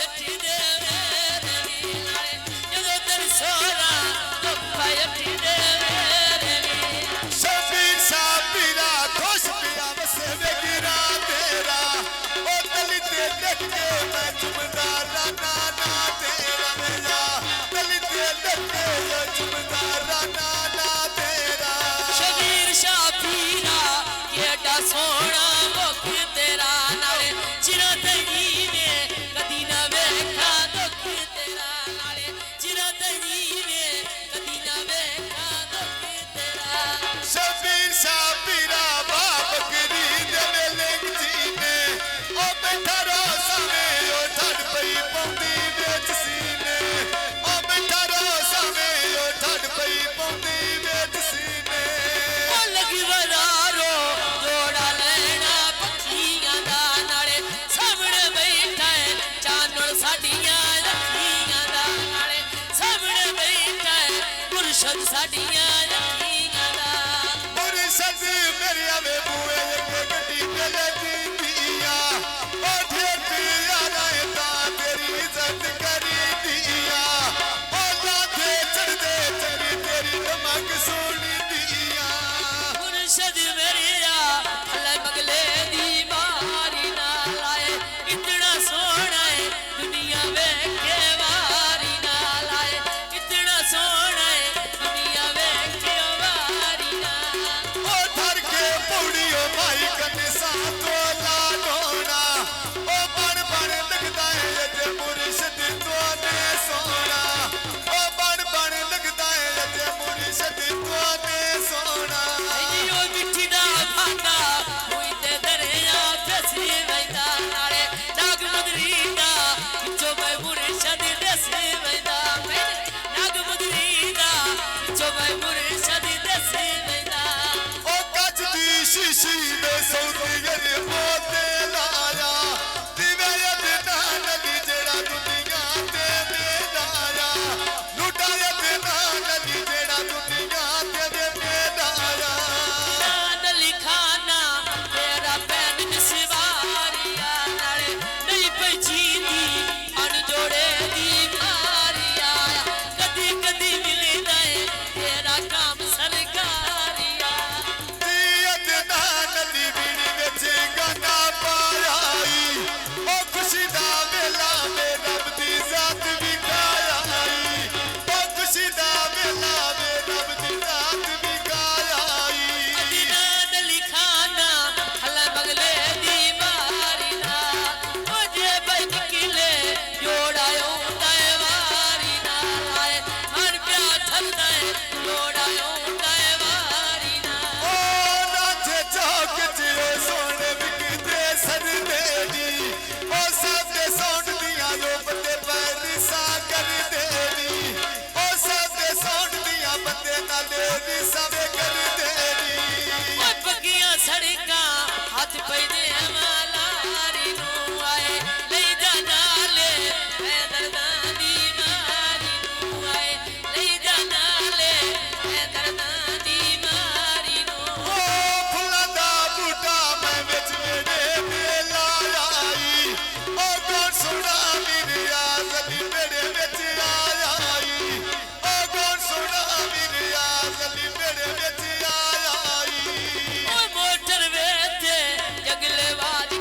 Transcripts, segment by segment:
अठी दे मेरे वी नाले जदों तेरे सोना दुख पाए अठी दे मेरे वी शबीर साबीरा खुश पिया बसे वे गिरा तेरा ओ तली ते देख के मैं चुमदारा नाना तेरा मेरा तली ते देख के मैं चुमदारा नाना तेरा शबीर साबीरा केड़ा सोना मुख तेरा नाले चिरा तई ने कदी ना वेखा दुख तेरा नाले चिरा तई ने कदी ना वेखा दुख तेरा शबीर साबीरा बाप करी दे मेले जीने ओ बैठा रोसा में ओ ठड़ पई पौंदी बेच सीने ओ बैठा रोसा में ओ ठड़ पई पौंदी बेच सीने ओ लगी वरारो जोड़ा लेना पखियां दा नाले सामने बैठा है चानण साडियां रखियां दा नाले सामने बैठा है मुर्शद साडियां रखियां दा मुर्शद मेरे आवे बुए के गड्डी पे दीदिया ओ ढेर यारा ता तेरी इज्जत करी दिया ओ लाथे चढ़ दे तेरी तेरी धमक सुनी दिया मुर्शद मेरिया अल्लाह मगले दी मारी ना लाए इतना सोना है दुनिया वेखे वारी ना लाए इतना सोना है दुनिया वेखे वारी ना ओ धर के पौड़ियों भाई कने साथो लाडोना ओ बन बन लगदा है जे मुर्शद तो ने सोना ओ बन लगदा है जे मुर्शद तो ने सोना ओ मिठी दा भांडा हुई ते दरिया फसी वैदा नाले नाग मुदरी दा जो मैं मुर्शद दसी वैदा नाग मुदरी दा जो मैं मुर्शद दसी वैदा ओ कच दी शीशी में सौदी गरे मोते लाया दिवे यद नाली जेड़ा दुनिया ते बेदाया लुटा यद नाली जेड़ा दुनिया ते बेदाया नली खाना तेरा पैन निसवारिया नाले नहीं पहचीनी अनजोड़े दी मारिया कदी कदी मिलदा है तेरा काम सरकारिया दियत नाली बीड़ी विच गाना पायाई ओ खुशी दा वेला में रब दी जात विकायाई ओ खुशी दा वेला में रब दी जात विकायाई अदीना नली खाना हला मगले दी मारिना ओ जे बैठ किले जोड़ायो दाए वारिना आए हर प्यार ठंडा है जोड़ायो दाए वारिना ओ नाचे चौक चिरो सोने विकदे सर देनी ओ सबदे सौंड दिया यो बंदे पैरी सा कर देनी ओ सबदे सौंड दिया बंदे नाले दी सावे कर देनी ओ पगियां सड़का हाथ पैदे हमारी नू आए ले जा नाले मैं दर्दानी मारी नू आए ले जा नाले मैं दर्दानी मारी नू ओ फुल्ला दा बूटा मैं विच मेरे मेला आई ओ कौन सुना मेरी आज़दी मेरे विच आई ओ कौन सुना मेरी आज़दी मेरे विच आई ओ मोटर वेते जगले वाज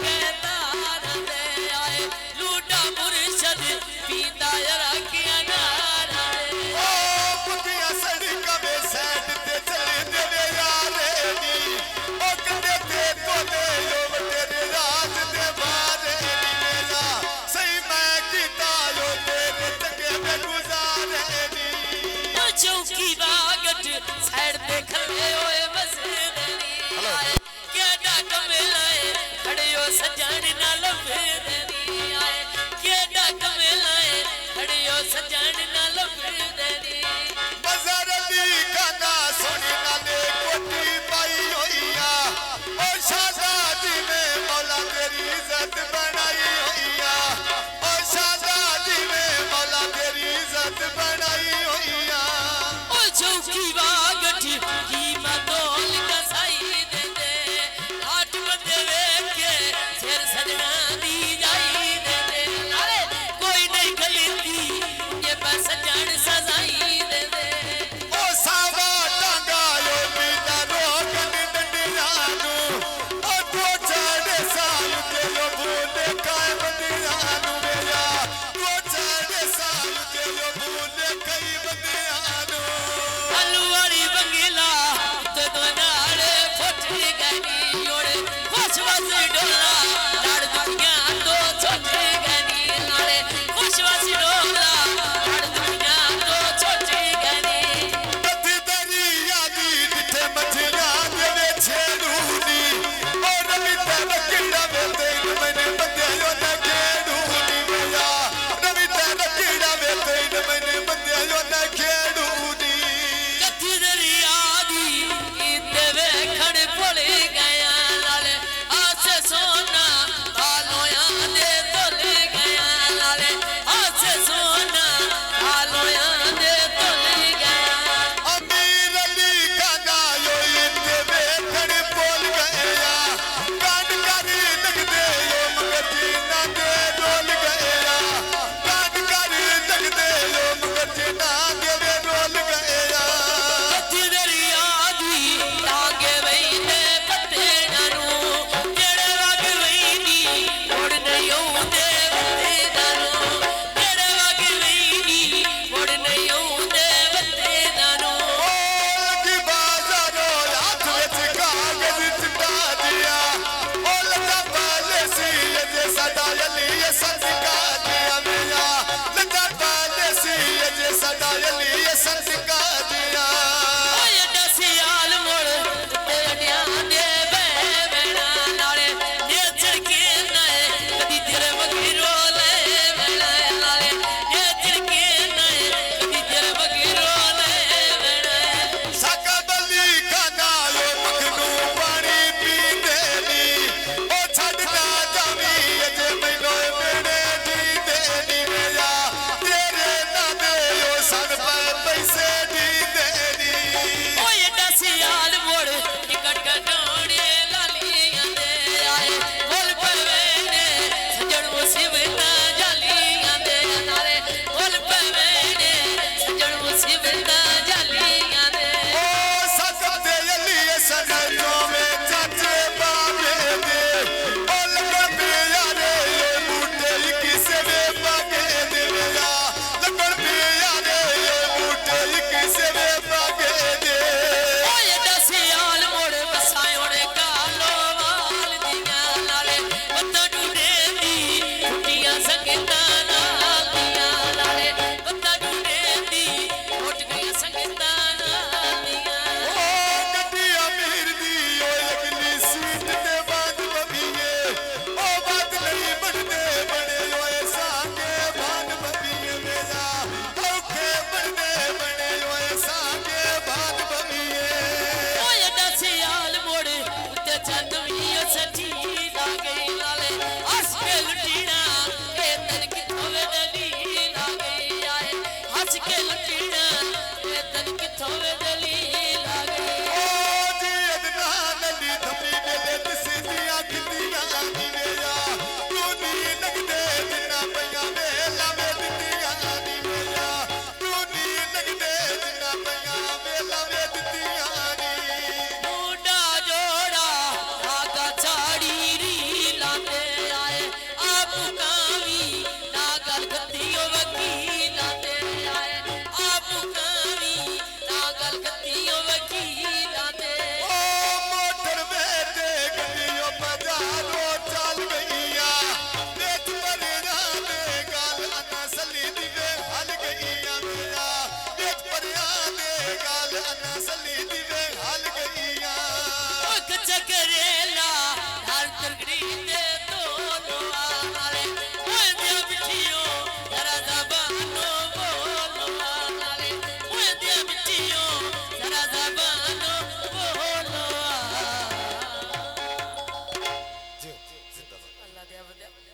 मुका